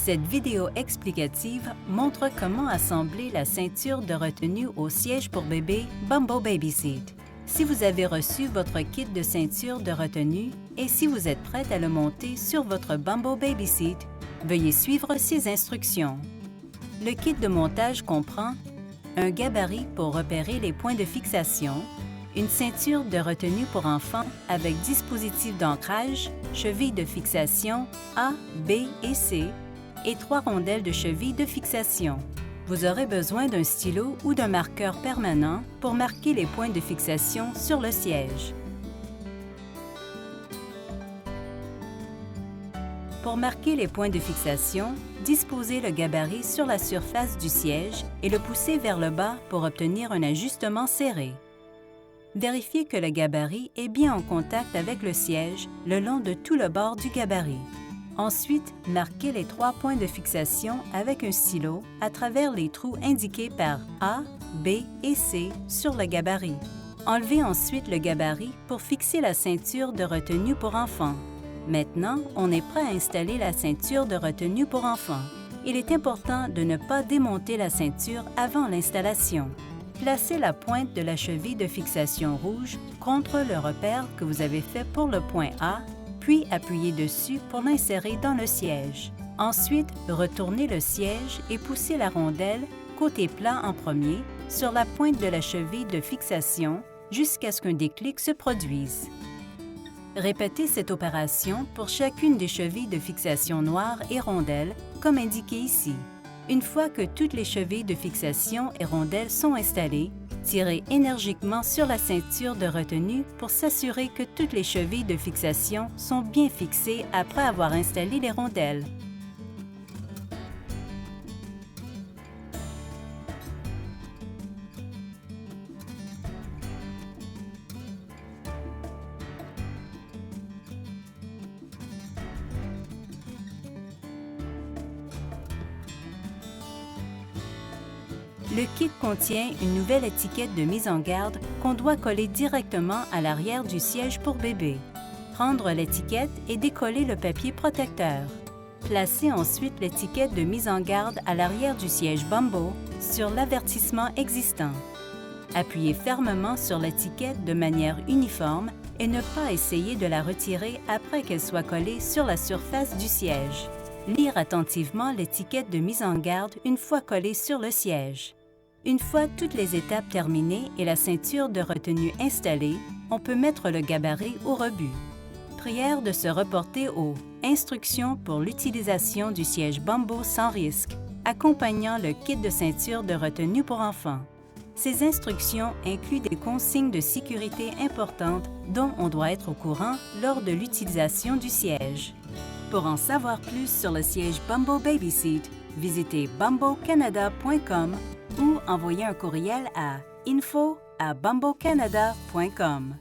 Cette vidéo explicative montre comment assembler la ceinture de retenue au siège pour bébé Bumbo Baby Seat. Si vous avez reçu votre kit de ceinture de retenue et si vous êtes prête à le monter sur votre Bumbo Baby Seat, veuillez suivre ces instructions. Le kit de montage comprend un gabarit pour repérer les points de fixation, une ceinture de retenue pour enfants avec dispositif d'ancrage, cheville de fixation A, B et C et 3 rondelles de cheville de fixation. Vous aurez besoin d'un stylo ou d'un marqueur permanent pour marquer les points de fixation sur le siège. Pour marquer les points de fixation, disposez le gabarit sur la surface du siège et le poussez vers le bas pour obtenir un ajustement serré. Vérifiez que le gabarit est bien en contact avec le siège le long de tout le bord du gabarit. Ensuite, marquez les 3 points de fixation avec un stylo à travers les trous indiqués par A, B et C sur le gabarit. Enlevez ensuite le gabarit pour fixer la ceinture de retenue pour enfants. Maintenant, on est prêt à installer la ceinture de retenue pour enfants. Il est important de ne pas démonter la ceinture avant l'installation. Placez la pointe de la cheville de fixation rouge contre le repère que vous avez fait pour le point A, puis appuyez dessus pour l'insérer dans le siège. Ensuite, retournez le siège et poussez la rondelle côté plat en premier sur la pointe de la cheville de fixation jusqu'à ce qu'un déclic se produise. Répétez cette opération pour chacune des chevilles de fixation noires et rondelles, comme indiqué ici. Une fois que toutes les chevilles de fixation et rondelles sont installées, tirez énergiquement sur la ceinture de retenue pour s'assurer que toutes les chevilles de fixation sont bien fixées après avoir installé les rondelles. Le kit contient une nouvelle étiquette de mise en garde qu'on doit coller directement à l'arrière du siège pour bébé. Prendre l'étiquette et décoller le papier protecteur. Placez ensuite l'étiquette de mise en garde à l'arrière du siège Bumbo sur l'avertissement existant. Appuyez fermement sur l'étiquette de manière uniforme et ne pas essayer de la retirer après qu'elle soit collée sur la surface du siège. Lire attentivement l'étiquette de mise en garde une fois collée sur le siège. Une fois toutes les étapes terminées et la ceinture de retenue installée, on peut mettre le gabarit au rebut. Prière de se reporter aux Instructions pour l'utilisation du siège Bumbo sans risque, accompagnant le kit de ceinture de retenue pour enfants. Ces instructions incluent des consignes de sécurité importantes dont on doit être au courant lors de l'utilisation du siège. Pour en savoir plus sur le siège Bumbo Baby Seat, visitez bumbocanada.com ou envoyez un courriel à info@bumbocanada.com.